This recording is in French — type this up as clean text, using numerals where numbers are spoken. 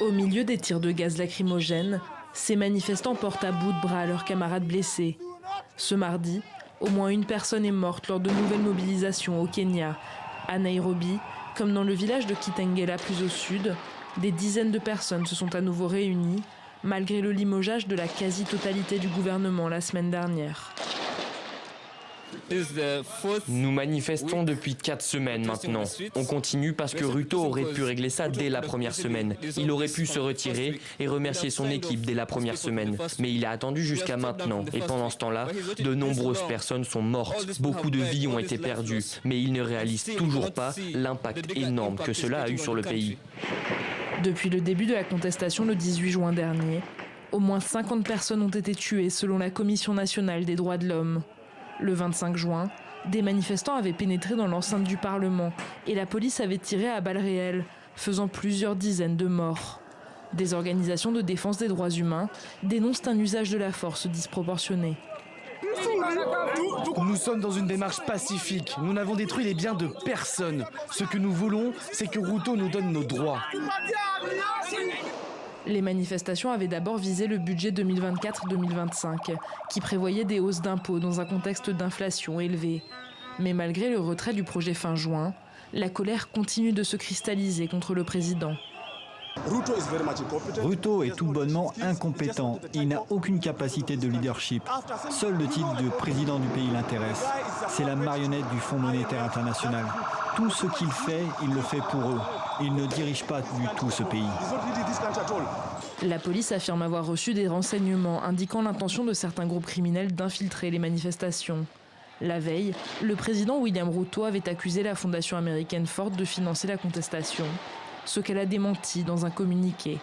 Au milieu des tirs de gaz lacrymogène, ces manifestants portent à bout de bras leurs camarades blessés. Ce mardi, au moins une personne est morte lors de nouvelles mobilisations au Kenya. À Nairobi, comme dans le village de Kitengela plus au sud, des dizaines de personnes se sont à nouveau réunies, malgré le limogeage de la quasi-totalité du gouvernement la semaine dernière. Nous manifestons depuis 4 semaines maintenant. On continue parce que Ruto aurait pu régler ça dès la première semaine. Il aurait pu se retirer et remercier son équipe dès la première semaine. Mais il a attendu jusqu'à maintenant. Et pendant ce temps-là, de nombreuses personnes sont mortes. Beaucoup de vies ont été perdues. Mais il ne réalise toujours pas l'impact énorme que cela a eu sur le pays. Depuis le début de la contestation le 18 juin dernier, au moins 50 personnes ont été tuées selon la Commission nationale des droits de l'homme. Le 25 juin, des manifestants avaient pénétré dans l'enceinte du Parlement et la police avait tiré à balles réelles, faisant plusieurs dizaines de morts. Des organisations de défense des droits humains dénoncent un usage de la force disproportionné. Nous sommes dans une démarche pacifique. Nous n'avons détruit les biens de personne. Ce que nous voulons, c'est que Ruto nous donne nos droits. Les manifestations avaient d'abord visé le budget 2024-2025, qui prévoyait des hausses d'impôts dans un contexte d'inflation élevée. Mais malgré le retrait du projet fin juin, la colère continue de se cristalliser contre le président. Ruto est tout bonnement incompétent. Il n'a aucune capacité de leadership. Seul le titre de président du pays l'intéresse. C'est la marionnette du Fonds monétaire international. Tout ce qu'il fait, il le fait pour eux. Il ne dirige pas du tout ce pays. La police affirme avoir reçu des renseignements indiquant l'intention de certains groupes criminels d'infiltrer les manifestations. La veille, le président William Ruto avait accusé la fondation américaine Ford de financer la contestation, ce qu'elle a démenti dans un communiqué.